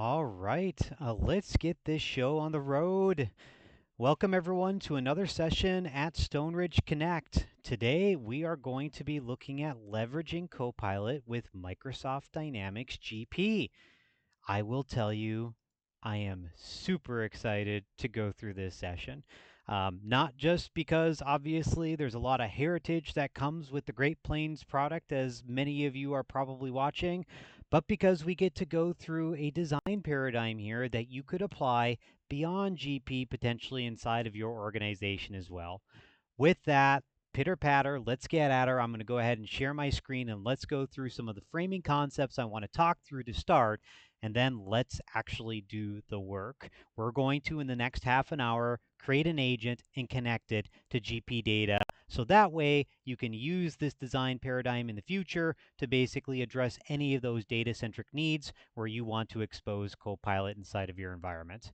All right, let's get this show on the road. Welcome, everyone, to another session at Stoneridge Connect. Today, we are going to be looking at leveraging Copilot with Microsoft Dynamics GP. I will tell you, I am super excited to go through this session. Not just because obviously there's a lot of heritage that comes with the Great Plains product, as many of you are probably watching, but because we get to go through a design paradigm here that you could apply beyond GP potentially inside of your organization as well. With that, pitter patter, let's get at her. I'm going to go ahead and share my screen and let's go through some of the framing concepts I want to talk through to start, and then let's actually do the work. We're going to, in the next half an hour, create an agent and connect it to GP data. So that way you can use this design paradigm in the future to basically address any of those data centric needs where you want to expose Copilot inside of your environment.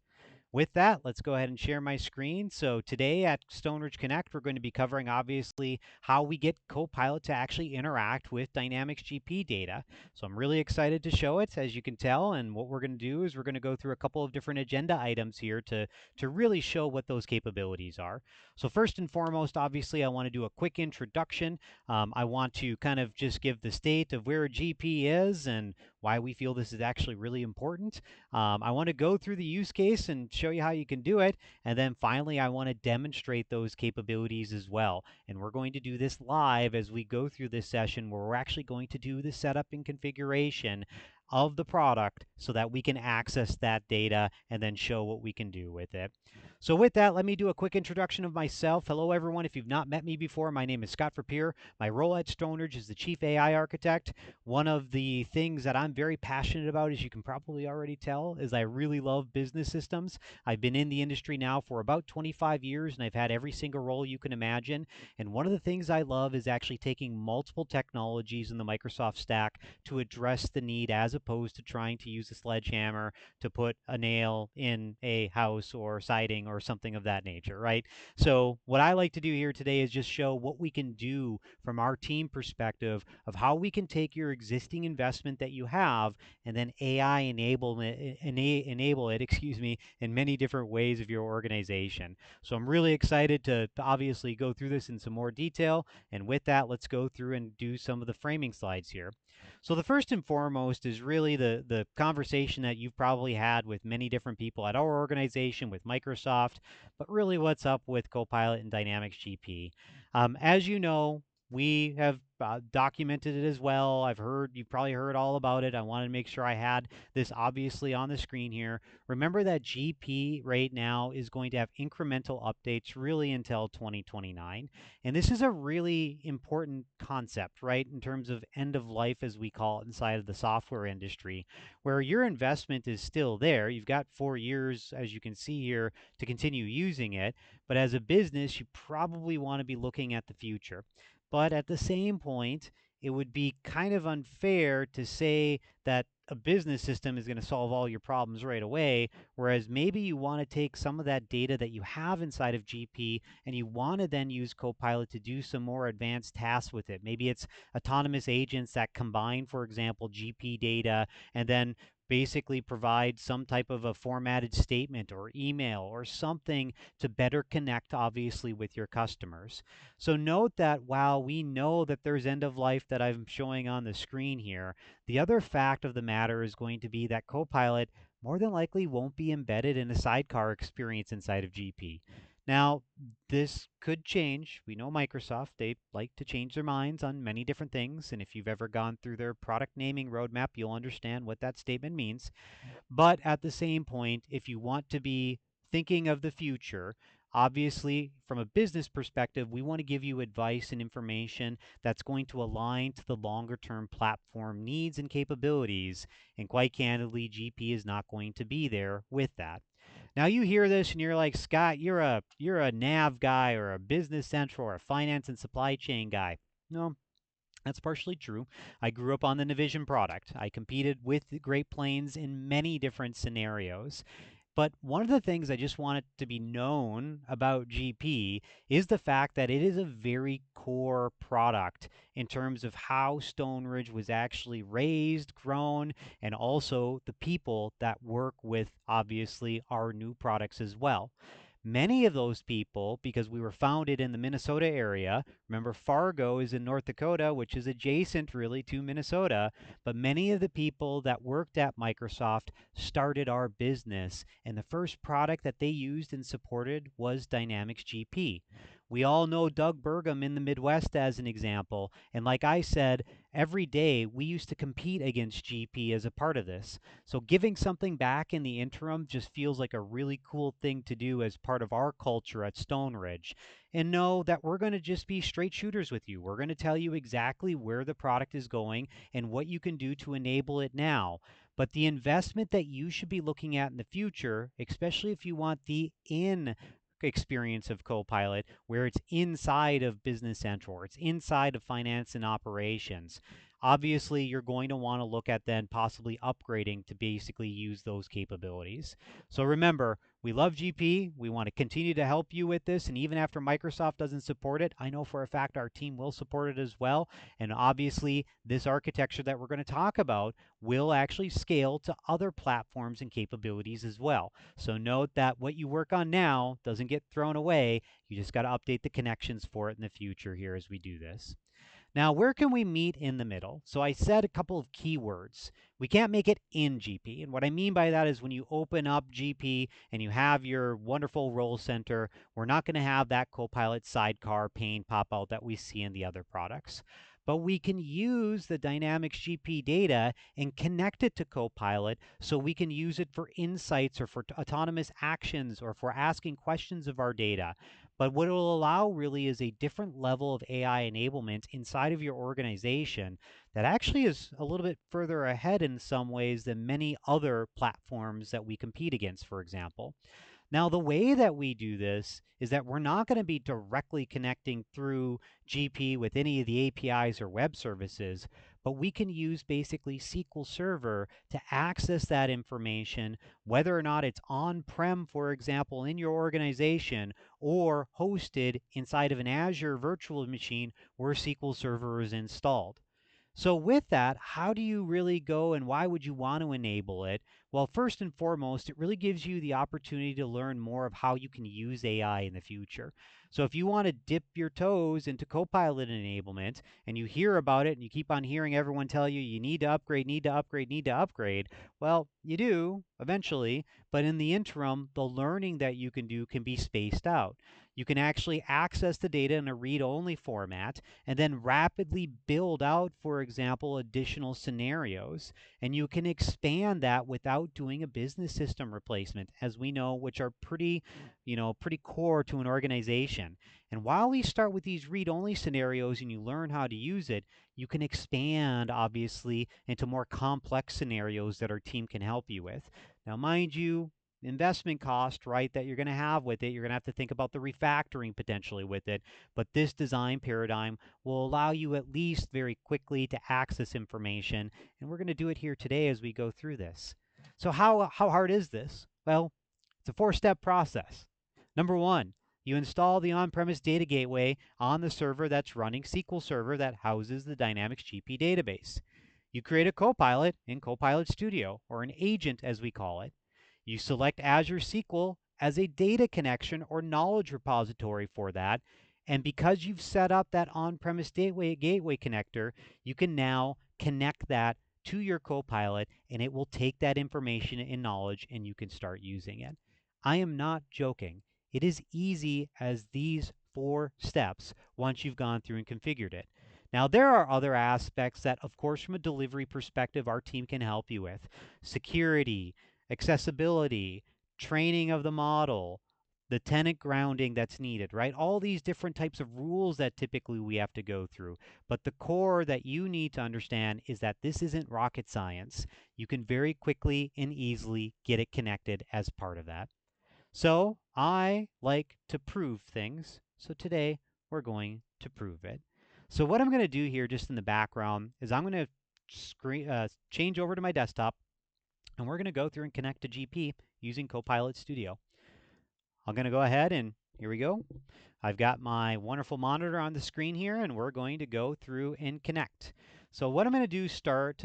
With that, let's go ahead and share my screen. So today at Stoneridge Connect, we're going to be covering obviously how we get Copilot to actually interact with Dynamics GP data. So I'm really excited to show it, as you can tell. And what we're going to do is we're going to go through a couple of different agenda items here to really show what those capabilities are. So first and foremost, obviously, I want to do a quick introduction. I want to kind of just give the state of where GP is and why we feel this is actually really important. I want to go through the use case and show you how you can do it. And then finally, I want to demonstrate those capabilities as well. And we're going to do this live as we go through this session where we're actually going to do the setup and configuration of the product so that we can access that data and then show what we can do with it. So with that, let me do a quick introduction of myself. Hello, everyone. If you've not met me before, my name is Scott Frappier. My role at Stoneridge is the Chief AI Architect. One of the things that I'm very passionate about, as you can probably already tell, is I really love business systems. I've been in the industry now for about 25 years, and I've had every single role you can imagine. And one of the things I love is actually taking multiple technologies in the Microsoft stack to address the need as opposed to trying to use a sledgehammer to put a nail in a house or siding or something of that nature, right? So what I like to do here today is just show what we can do from our team perspective of how we can take your existing investment that you have and then AI enable it, excuse me, in many different ways of your organization. So I'm really excited to obviously go through this in some more detail. And with that, let's go through and do some of the framing slides here. So the first and foremost is really the conversation that you've probably had with many different people at our organization with Microsoft, but really what's up with Copilot and Dynamics GP. As you know, we have documented it as well. You've probably heard all about it. I wanted to make sure I had this obviously on the screen here. Remember that GP right now is going to have incremental updates really until 2029. And this is a really important concept, right, in terms of end of life, as we call it inside of the software industry, where your investment is still there. You've got 4 years, as you can see here, to continue using it. But as a business, you probably want to be looking at the future. But at the same point, it would be kind of unfair to say that a business system is going to solve all your problems right away, whereas maybe you want to take some of that data that you have inside of GP and you want to then use Copilot to do some more advanced tasks with it. Maybe it's autonomous agents that combine, for example, GP data and then basically provide some type of a formatted statement or email or something to better connect, obviously, with your customers. So note that while we know that there's end of life that I'm showing on the screen here, the other fact of the matter is going to be that Copilot more than likely won't be embedded in a sidecar experience inside of GP. Now, this could change. We know Microsoft, they like to change their minds on many different things. And if you've ever gone through their product naming roadmap, you'll understand what that statement means. But at the same point, if you want to be thinking of the future, obviously, from a business perspective, we want to give you advice and information that's going to align to the longer term platform needs and capabilities. And quite candidly, GP is not going to be there with that. Now you hear this and you're like, Scott, you're a nav guy or a business central or a finance and supply chain guy. No, that's partially true. I grew up on the Navision product. I competed with the Great Plains in many different scenarios. But one of the things I just want it to be known about GP is the fact that it is a very core product in terms of how Stoneridge was actually raised, grown, and also the people that work with, obviously, our new products as well. Many of those people, because we were founded in the Minnesota area, remember Fargo is in North Dakota, which is adjacent really to Minnesota, but many of the people that worked at Microsoft started our business, and the first product that they used and supported was Dynamics GP. We all know Doug Burgum in the Midwest as an example, and like I said, every day we used to compete against GP as a part of this. So giving something back in the interim just feels like a really cool thing to do as part of our culture at Stoneridge. And know that we're going to just be straight shooters with you. We're going to tell you exactly where the product is going and what you can do to enable it now. But the investment that you should be looking at in the future, especially if you want the in experience of Copilot, where it's inside of Business Central, or it's inside of finance and operations. Obviously, you're going to want to look at then possibly upgrading to basically use those capabilities. So remember, we love GP. We want to continue to help you with this. And even after Microsoft doesn't support it, I know for a fact our team will support it as well. And obviously, this architecture that we're going to talk about will actually scale to other platforms and capabilities as well. So note that what you work on now doesn't get thrown away. You just got to update the connections for it in the future here as we do this. Now, where can we meet in the middle? So I said a couple of keywords. We can't make it in GP. And what I mean by that is when you open up GP and you have your wonderful role center, we're not going to have that Copilot sidecar pane pop out that we see in the other products. But we can use the Dynamics GP data and connect it to Copilot so we can use it for insights or for autonomous actions or for asking questions of our data. But what it will allow really is a different level of AI enablement inside of your organization that actually is a little bit further ahead in some ways than many other platforms that we compete against, for example. Now, the way that we do this is that we're not going to be directly connecting through GP with any of the APIs or web services, but we can use basically SQL Server to access that information, whether or not it's on-prem, for example, in your organization, or hosted inside of an Azure virtual machine where SQL Server is installed. So with that, how do you really go and why would you want to enable it? Well, first and foremost, it really gives you the opportunity to learn more of how you can use AI in the future. So if you want to dip your toes into Copilot enablement and you hear about it and you keep on hearing everyone tell you you need to upgrade, need to upgrade, need to upgrade, well, you do eventually, but in the interim, the learning that you can do can be spaced out. You can actually access the data in a read-only format and then rapidly build out, for example, additional scenarios. And you can expand that without doing a business system replacement, as we know, which are pretty, pretty core to an organization. And while we start with these read-only scenarios and you learn how to use it, you can expand, obviously, into more complex scenarios that our team can help you with. Now, mind you, investment cost, right, that you're going to have with it. You're going to have to think about the refactoring potentially with it. But this design paradigm will allow you at least very quickly to access information. And we're going to do it here today as we go through this. So how hard is this? Well, it's a four-step process. Number one, you install the on-premise data gateway on the server that's running SQL Server that houses the Dynamics GP database. You create a Copilot in Copilot Studio, or an agent as we call it. You select Azure SQL as a data connection or knowledge repository for that. And because you've set up that on-premise gateway connector, you can now connect that to your Copilot and it will take that information and knowledge and you can start using it. I am not joking. It is easy as these 4 steps once you've gone through and configured it. Now, there are other aspects that, of course, from a delivery perspective, our team can help you with. Security, accessibility, training of the model, the tenant grounding that's needed, right? All these different types of rules that typically we have to go through. But the core that you need to understand is that this isn't rocket science. You can very quickly and easily get it connected as part of that. So I like to prove things. So today we're going to prove it. So what I'm going to do here just in the background is I'm going to change over to my desktop. And we're going to go through and connect to GP using Copilot Studio. I'm going to go ahead and here we go. I've got my wonderful monitor on the screen here, and we're going to go through and connect. So what I'm going to do start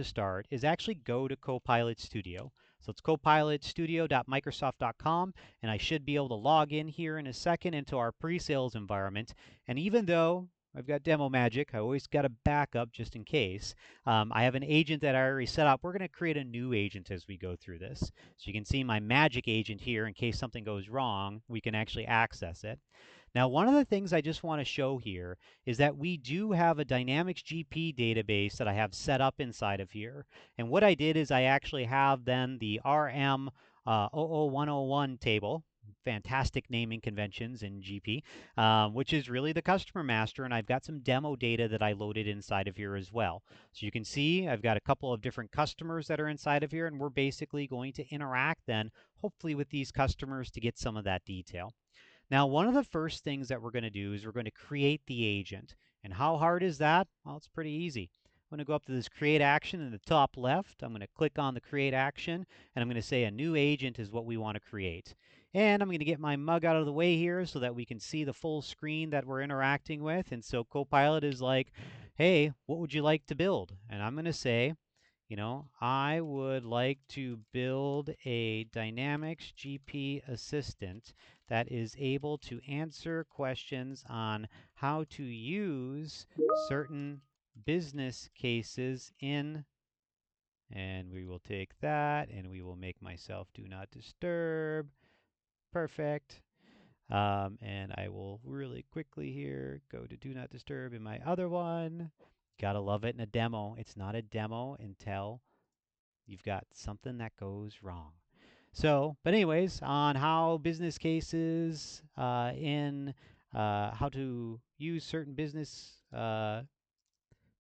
is actually go to Copilot Studio. So it's copilotstudio.microsoft.com, and I should be able to log in here in a second into our pre-sales environment. And even though I've got demo magic, I always got a backup just in case. I have an agent that I already set up. We're going to create a new agent as we go through this. So you can see my magic agent here in case something goes wrong, we can actually access it. Now, one of the things I just want to show here is that we do have a Dynamics GP database that I have set up inside of here. And what I did is I actually have then the RM 00101 table, fantastic naming conventions in GP, which is really the customer master. And I've got some demo data that I loaded inside of here as well. So you can see I've got a couple of different customers that are inside of here, and we're basically going to interact then, hopefully with these customers to get some of that detail. Now, one of the first things that we're going to do is we're going to create the agent. And how hard is that? Well, it's pretty easy. I'm going to go up to this create action in the top left. I'm going to click on the create action, and I'm going to say a new agent is what we want to create. And I'm going to get my mug out of the way here so that we can see the full screen that we're interacting with. And so Copilot is like, hey, what would you like to build? And I'm going to say, I would like to build a Dynamics GP assistant that is able to answer questions on how to use certain business cases in, and we will take that and we will make myself do not disturb. Perfect. And I will really quickly here go to do not disturb in my other one. Gotta love it in a demo. It's not a demo until you've got something that goes wrong. So, but anyways, on how business cases in how to use certain business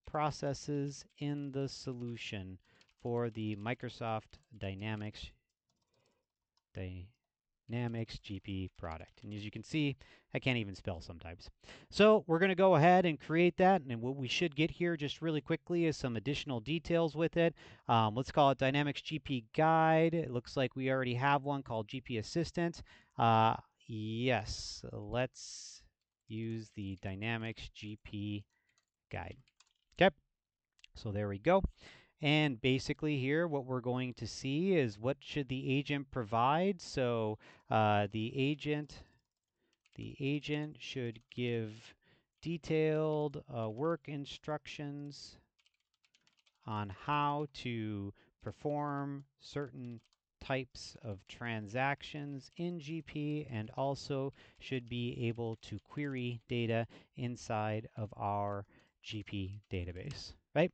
processes in the solution for the Microsoft Dynamics GP product. And as you can see, I can't even spell sometimes. So we're going to go ahead and create that. And what we should get here just really quickly is some additional details with it. Let's call it Dynamics GP Guide. It looks like we already have one called GP Assistant. Yes, let's use the Dynamics GP Guide. Okay, so there we go. And basically here, what we're going to see is what should the agent provide. So the agent should give detailed work instructions on how to perform certain types of transactions in GP, and also should be able to query data inside of our GP database, right?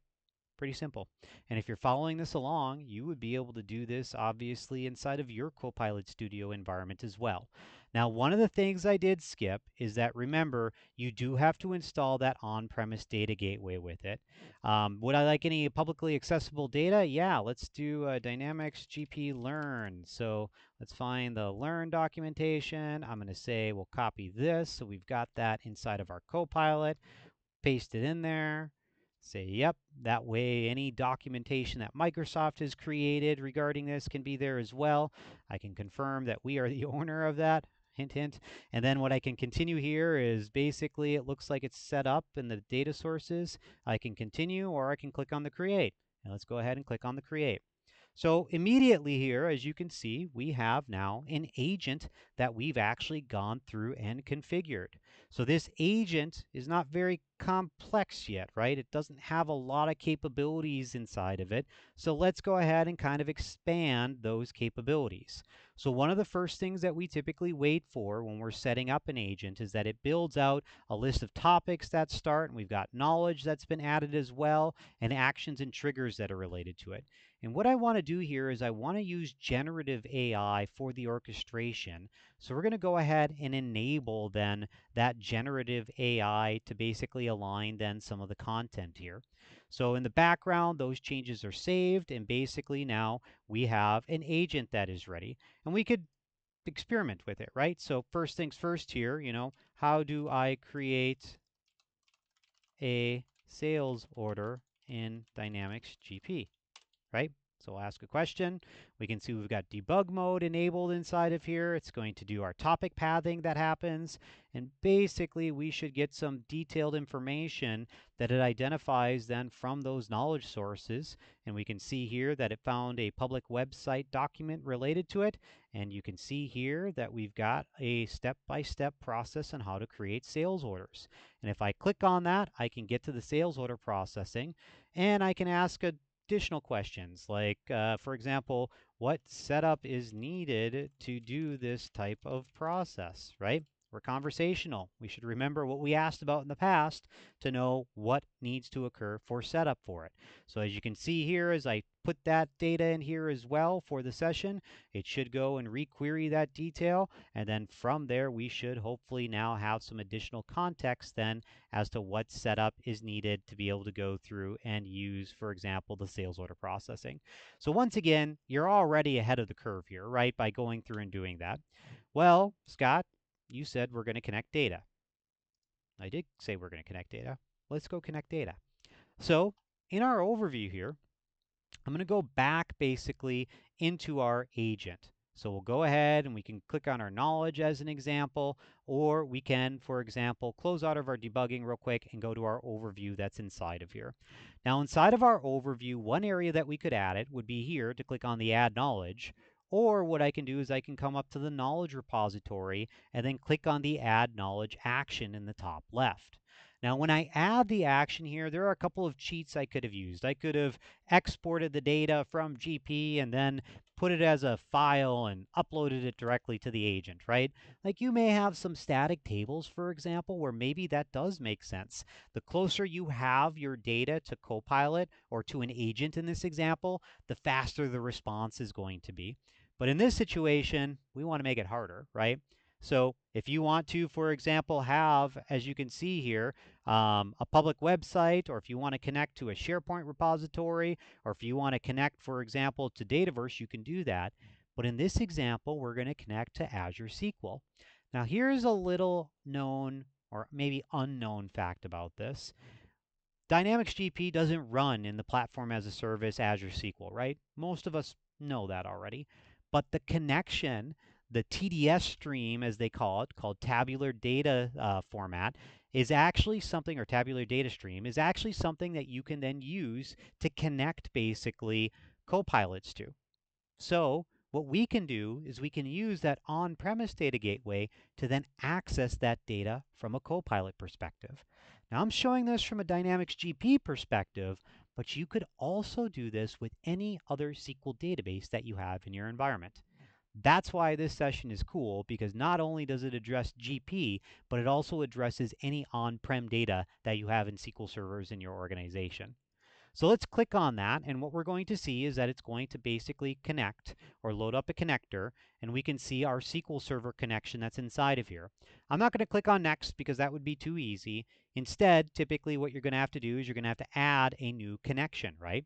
Pretty simple. And if you're following this along, you would be able to do this obviously inside of your Copilot Studio environment as well. Now, one of the things I did skip is that remember, you do have to install that on-premise data gateway with it. Would I like any publicly accessible data? Yeah, let's do Dynamics GP Learn. So let's find the Learn documentation. I'm going to say we'll copy this. So we've got that inside of our Copilot. Paste it in there. Say, yep, that way any documentation that Microsoft has created regarding this can be there as well. I can confirm that we are the owner of that, hint, hint. And then what I can continue here is basically it looks like it's set up in the data sources. I can continue or I can click on the create. And let's go ahead and click on the create. So immediately here, as you can see, we have now an agent that we've actually gone through and configured. So this agent is not very complex yet, right? It doesn't have a lot of capabilities inside of it. So let's go ahead and kind of expand those capabilities. So one of the first things that we typically wait for when we're setting up an agent is that it builds out a list of topics that start, and we've got knowledge that's been added as well, and actions and triggers that are related to it. And what I want to do here is I want to use generative AI for the orchestration. So we're going to go ahead and enable then that generative AI to basically align then some of the content here. So in the background, those changes are saved, and basically now we have an agent that is ready. And we could experiment with it, right? So first things first here, how do I create a sales order in Dynamics GP, right? So we'll ask a question. We can see we've got debug mode enabled inside of here. It's going to do our topic pathing that happens. And basically, we should get some detailed information that it identifies then from those knowledge sources. And we can see here that it found a public website document related to it. And you can see here that we've got a step-by-step process on how to create sales orders. And if I click on that, I can get to the sales order processing, and I can ask additional questions like, for example, what setup is needed to do this type of process, right? We're conversational. We should remember what we asked about in the past to know what needs to occur for setup for it. So as you can see here, as I put that data in here as well for the session, it should go and requery that detail. And then from there, we should hopefully now have some additional context then as to what setup is needed to be able to go through and use, for example, the sales order processing. So once again, you're already ahead of the curve here, right, by going through and doing that. Well, Scott, you said we're going to connect data. I did say we're going to connect data. Let's go connect data. So in our overview here, I'm going to go back basically into our agent. So we'll go ahead and we can click on our knowledge as an example, or we can, for example, close out of our debugging real quick and go to our overview that's inside of here. Now inside of our overview, one area that we could add it would be here to click on the add knowledge, or what I can do is I can come up to the knowledge repository and then click on the add knowledge action in the top left. Now when I add the action here, there are a couple of cheats I could have used. I could have exported the data from GP and then put it as a file and uploaded it directly to the agent, right? Like you may have some static tables, for example, where maybe that does make sense. The closer you have your data to Copilot or to an agent in this example, the faster the response is going to be. But in this situation, we want to make it harder, right? So if you want to, for example, have, as you can see here, a public website, or if you want to connect to a SharePoint repository, or if you want to connect, for example, to Dataverse, you can do that. But in this example, we're going to connect to Azure SQL. Now here's a little known or maybe unknown fact about this. Dynamics GP doesn't run in the platform as a service Azure SQL, right? Most of us know that already. But the connection, the TDS stream, as they call it, called tabular data format, is actually something, or tabular data stream, is actually something that you can then use to connect basically copilots to. So what we can do is we can use that on-premise data gateway to then access that data from a Copilot perspective. Now I'm showing this from a Dynamics GP perspective, but you could also do this with any other SQL database that you have in your environment. That's why this session is cool, because not only does it address GP, but it also addresses any on-prem data that you have in SQL servers in your organization. So let's click on that, and what we're going to see is that it's going to basically connect or load up a connector, and we can see our SQL Server connection that's inside of here. I'm not going to click on next because that would be too easy. Instead, typically what you're going to have to do is you're going to have to add a new connection, right?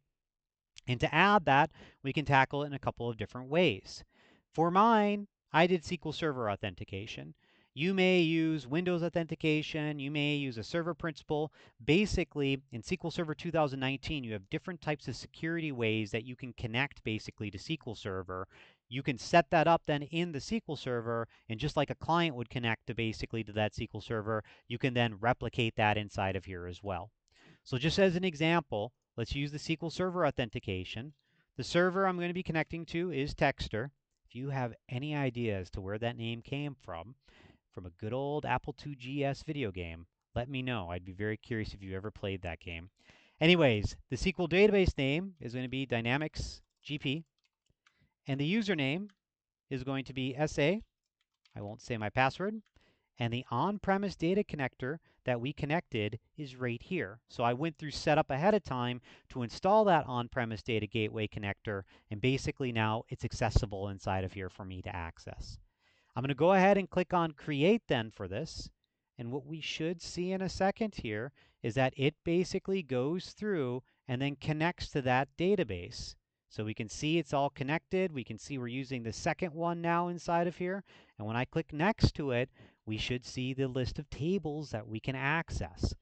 And to add that, we can tackle it in a couple of different ways. For mine, I did SQL Server authentication. You may use Windows authentication. You may use a server principal. Basically, in SQL Server 2019, you have different types of security ways that you can connect basically to SQL Server. You can set that up then in the SQL Server, and just like a client would connect to basically to that SQL Server, you can then replicate that inside of here as well. So just as an example, let's use the SQL Server authentication. The server I'm going to be connecting to is Texter. If you have any idea as to where that name came from a good old Apple IIgs video game, let me know. I'd be very curious if you ever played that game. Anyways, the SQL database name is going to be Dynamics GP, and the username is going to be SA. I won't say my password. And the on-premise data connector that we connected is right here. So I went through setup ahead of time to install that on-premise data gateway connector, and basically now it's accessible inside of here for me to access. I'm going to go ahead and click on create then for this. And what we should see in a second here is that it basically goes through and then connects to that database. So we can see it's all connected. We can see we're using the second one now inside of here. And when I click next to it, we should see the list of tables that we can access.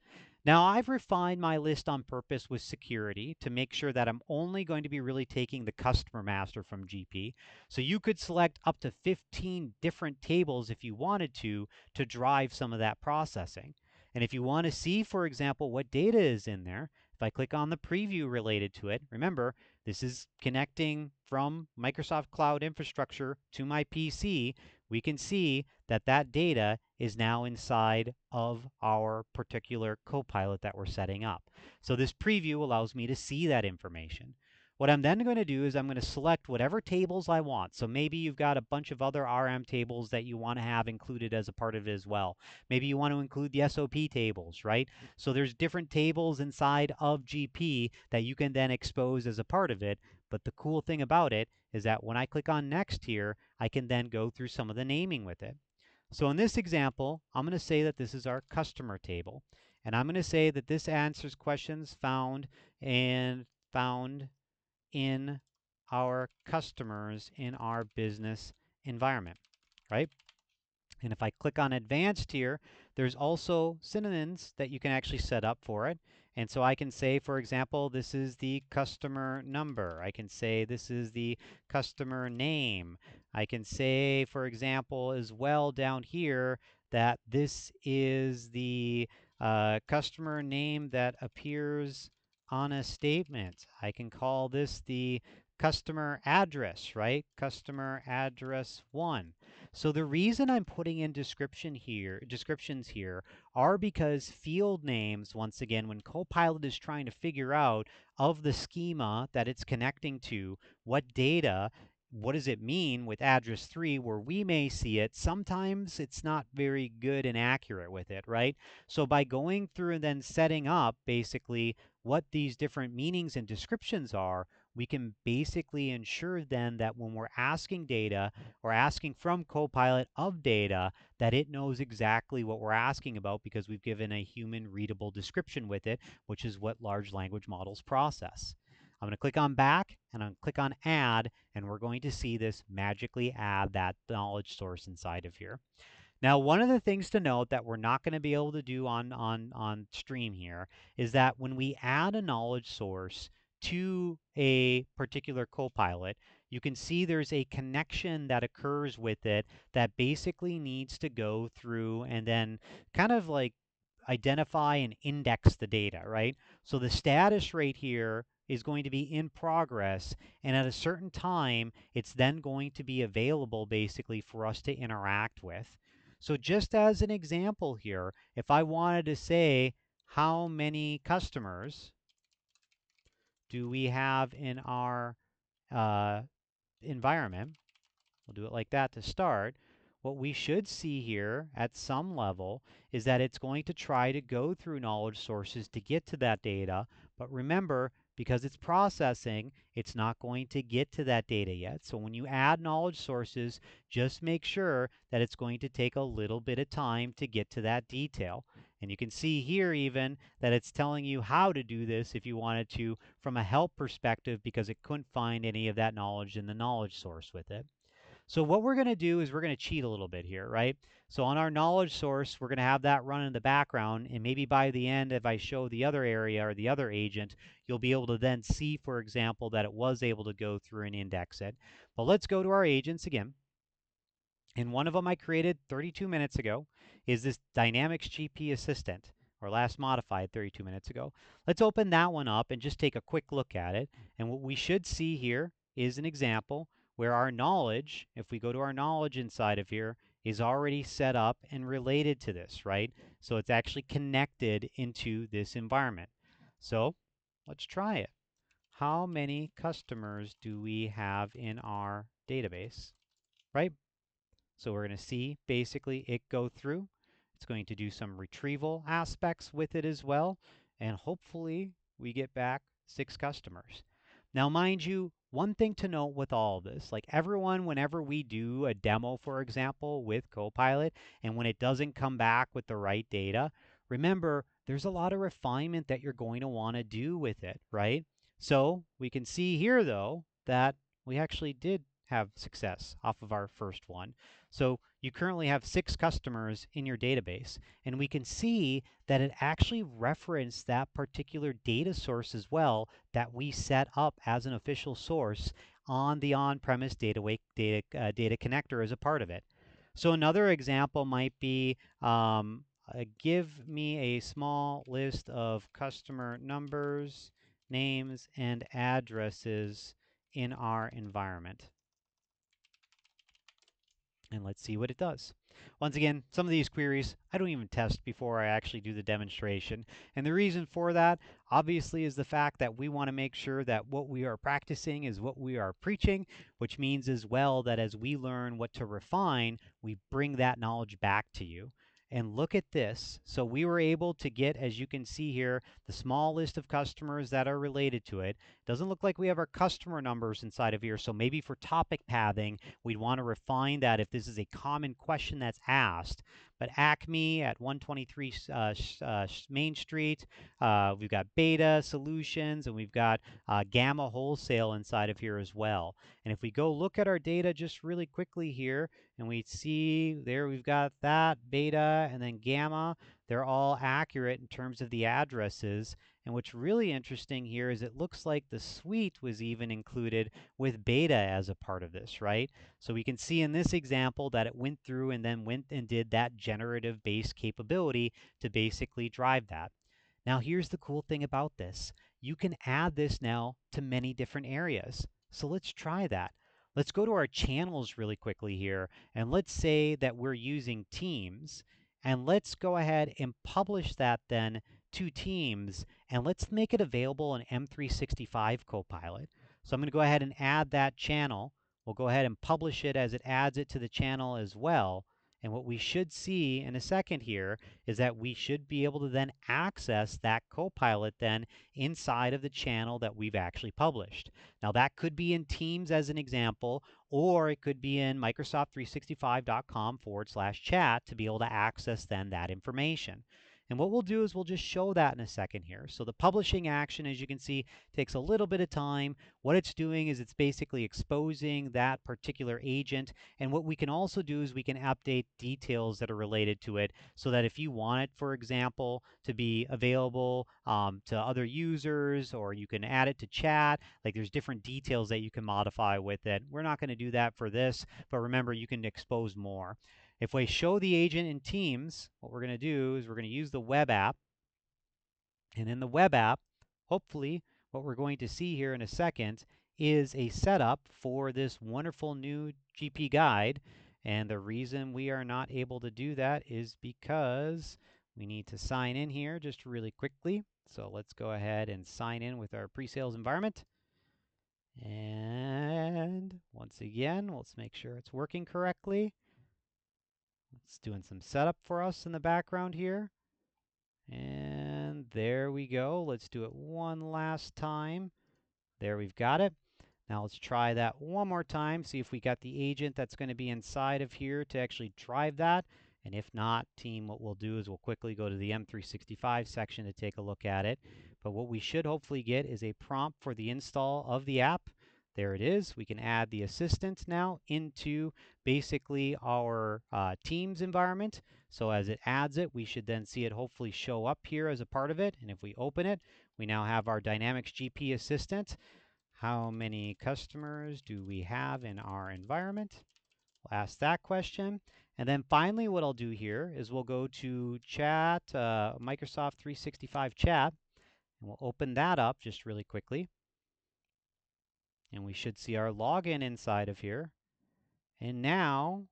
Now, I've refined my list on purpose with security to make sure that I'm only going to be really taking the customer master from GP. So you could select up to 15 different tables if you wanted to drive some of that processing. And if you want to see, for example, what data is in there, if I click on the preview related to it, remember, this is connecting from Microsoft Cloud Infrastructure to my PC. We can see that that data is now inside of our particular Copilot that we're setting up. So this preview allows me to see that information. What I'm then going to do is I'm going to select whatever tables I want. So maybe you've got a bunch of other RM tables that you want to have included as a part of it as well. Maybe you want to include the SOP tables, right? So there's different tables inside of GP that you can then expose as a part of it. But the cool thing about it is that when I click on next here, I can then go through some of the naming with it. So in this example, I'm going to say that this is our customer table. And I'm going to say that this answers questions found in our customers in our business environment, right? And if I click on advanced here, there's also synonyms that you can actually set up for it. And so I can say, for example, this is the customer number. I can say this is the customer name. I can say, for example, as well down here that this is the customer name that appears on a statement. I can call this the customer address, right? Customer address 1. So the reason I'm putting in descriptions here are because field names, once again, when Copilot is trying to figure out of the schema that it's connecting to, what data, what does it mean with address 3 where we may see it, sometimes it's not very good and accurate with it, right? So by going through and then setting up basically what these different meanings and descriptions are, we can basically ensure then that when we're asking data or asking from Copilot of data, that it knows exactly what we're asking about because we've given a human readable description with it, which is what large language models process. I'm going to click on back and I'm going to click on add, and we're going to see this magically add that knowledge source inside of here. Now, one of the things to note that we're not going to be able to do on stream here is that when we add a knowledge source to a particular Copilot, you can see there's a connection that occurs with it that basically needs to go through and then kind of like identify and index the data, right? So the status right here is going to be in progress, and at a certain time, it's then going to be available basically for us to interact with. So just as an example here, if I wanted to say how many customers do we have in our uh, environment, we'll do it like that to start. What we should see here at some level is that it's going to try to go through knowledge sources to get to that data. But remember, because it's processing, it's not going to get to that data yet. So when you add knowledge sources, just make sure that it's going to take a little bit of time to get to that detail. And you can see here even that it's telling you how to do this if you wanted to from a help perspective because it couldn't find any of that knowledge in the knowledge source with it. So what we're going to do is we're going to cheat a little bit here, right? So on our knowledge source, we're going to have that run in the background. And maybe by the end, if I show the other area or the other agent, you'll be able to then see, for example, that it was able to go through and index it. But let's go to our agents again. And one of them I created 32 minutes ago is this Dynamics GP Assistant, or last modified 32 minutes ago. Let's open that one up and just take a quick look at it. And what we should see here is an example where our knowledge, if we go to our knowledge inside of here, is already set up and related to this, right? So it's actually connected into this environment. So let's try it. How many customers do we have in our database, right? So we're going to see basically it go through. It's going to do some retrieval aspects with it as well. And hopefully we get back 6 customers. Now, mind you, one thing to note with all of this, like everyone, whenever we do a demo, for example, with Copilot, and when it doesn't come back with the right data, remember, there's a lot of refinement that you're going to want to do with it, right? So we can see here, though, that we actually did have success off of our first one. So you currently have 6 customers in your database, and we can see that it actually referenced that particular data source as well that we set up as an official source on the on-premise data connector as a part of it. So another example might be give me a small list of customer numbers, names, and addresses in our environment. And let's see what it does. Once again, some of these queries I don't even test before I actually do the demonstration. And the reason for that, obviously, is the fact that we want to make sure that what we are practicing is what we are preaching, which means as well that as we learn what to refine, we bring that knowledge back to you. And look at this. So we were able to get, as you can see here, the small list of customers that are related to it. Doesn't look like we have our customer numbers inside of here. So maybe for topic pathing, we'd want to refine that if this is a common question that's asked. But Acme at 123 Main Street, we've got Beta Solutions, and we've got Gamma Wholesale inside of here as well. And if we go look at our data just really quickly here, and we see there we've got that, Beta, and then Gamma, they're all accurate in terms of the addresses. And what's really interesting here is it looks like the suite was even included with Beta as a part of this, right? So we can see in this example that it went through and then went and did that generative based capability to basically drive that. Now here's the cool thing about this. You can add this now to many different areas. So let's try that. Let's go to our channels really quickly here, and let's say that we're using Teams, and let's go ahead and publish that then to Teams, and let's make it available in M365 Copilot. So I'm going to go ahead and add that channel. We'll go ahead and publish it as it adds it to the channel as well. And what we should see in a second here is that we should be able to then access that Copilot then inside of the channel that we've actually published. Now that could be in Teams as an example, or it could be in Microsoft365.com/chat to be able to access then that information. And what we'll do is we'll just show that in a second here. So the publishing action, as you can see, takes a little bit of time. What it's doing is it's basically exposing that particular agent. And what we can also do is we can update details that are related to it so that if you want it, for example, to be available to other users, or you can add it to chat, like there's different details that you can modify with it. We're not going to do that for this, but remember, you can expose more. If we show the agent in Teams, what we're going to do is we're going to use the web app. And in the web app, hopefully, what we're going to see here in a second is a setup for this wonderful new GP guide. And the reason we are not able to do that is because we need to sign in here just really quickly. So let's go ahead and sign in with our pre-sales environment. And once again, let's make sure it's working correctly. It's doing some setup for us in the background here. And there we go. Let's do it one last time. There, we've got it. Now let's try that one more time, see if we got the agent that's going to be inside of here to actually drive that. And if not, team, what we'll do is we'll quickly go to the M365 section to take a look at it. But what we should hopefully get is a prompt for the install of the app. There it is. We can add the assistant now into basically our Teams environment. So as it adds it, we should then see it hopefully show up here as a part of it. And if we open it, we now have our Dynamics GP assistant. How many customers do we have in our environment? We'll ask that question. And then finally, what I'll do here is we'll go to chat, Microsoft 365 chat, and we'll open that up just really quickly. And we should see our login inside of here. And now,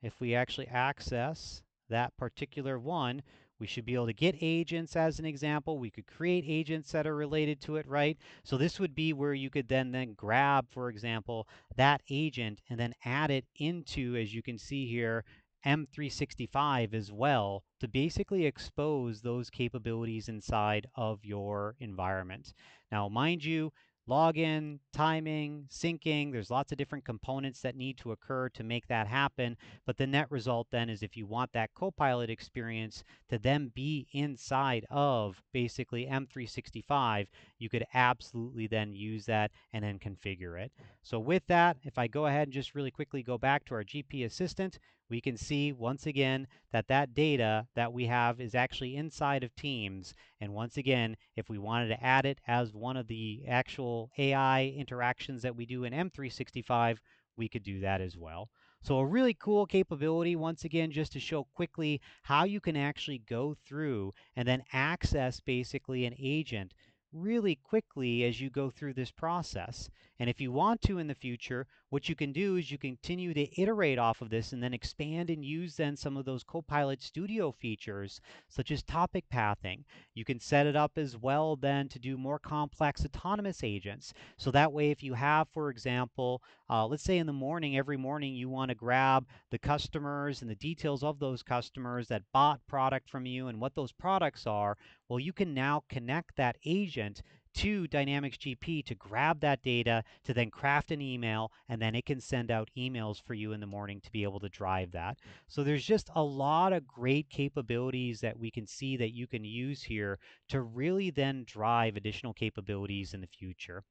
if we actually access that particular one, we should be able to get agents as an example. We could create agents that are related to it, right? So this would be where you could then grab, for example, that agent and then add it into, as you can see here, M365 as well to basically expose those capabilities inside of your environment. Now, mind you, login, timing, syncing. There's lots of different components that need to occur to make that happen. But the net result then is if you want that Copilot experience to then be inside of basically M365, you could absolutely then use that and then configure it. So with that, if I go ahead and just really quickly go back to our GP Assistant, we can see once again that that data that we have is actually inside of Teams. And once again, if we wanted to add it as one of the actual AI interactions that we do in M365, we could do that as well. So a really cool capability, once again, just to show quickly how you can actually go through and then access basically an agent really quickly as you go through this process. And if you want to in the future, what you can do is you continue to iterate off of this and then expand and use then some of those Copilot Studio features, such as topic pathing. You can set it up as well then to do more complex autonomous agents. So that way, if you have, for example, let's say in the morning, every morning you want to grab the customers and the details of those customers that bought product from you and what those products are, well, you can now connect that agent to Dynamics GP to grab that data, to then craft an email, and then it can send out emails for you in the morning to be able to drive that. So there's just a lot of great capabilities that we can see that you can use here to really then drive additional capabilities in the future.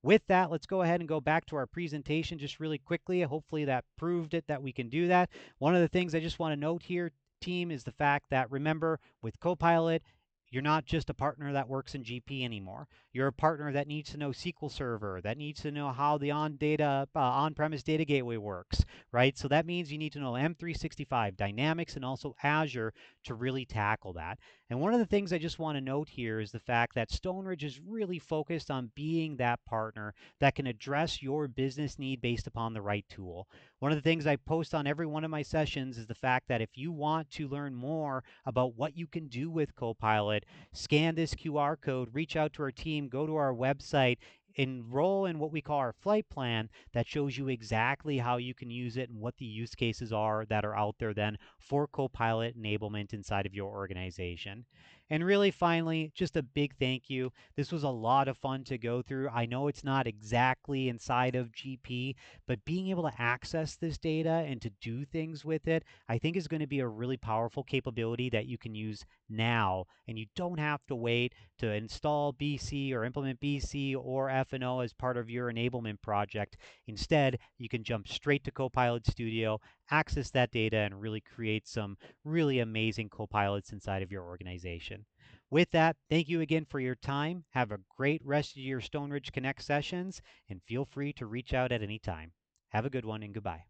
With that, let's go ahead and go back to our presentation just really quickly. Hopefully that proved it that we can do that. One of the things I just want to note here, team, is the fact that remember with Copilot, you're not just a partner that works in GP anymore. You're a partner that needs to know SQL Server, that needs to know how the on-premise data gateway works, right? So that means you need to know M365, Dynamics, and also Azure to really tackle that. And one of the things I just want to note here is the fact that Stoneridge is really focused on being that partner that can address your business need based upon the right tool. One of the things I post on every one of my sessions is the fact that if you want to learn more about what you can do with Copilot, scan this QR code, reach out to our team, go to our website, enroll in what we call our flight plan that shows you exactly how you can use it and what the use cases are that are out there then for Copilot enablement inside of your organization. And really, finally, just a big thank you. This was a lot of fun to go through. I know it's not exactly inside of GP, but being able to access this data and to do things with it, I think is going to be a really powerful capability that you can use now. And you don't have to wait to install BC or implement BC or F&O as part of your enablement project. Instead, you can jump straight to Copilot Studio, access that data, and really create some really amazing Copilots inside of your organization. With that, thank you again for your time. Have a great rest of your Stoneridge Connect sessions, and feel free to reach out at any time. Have a good one, and goodbye.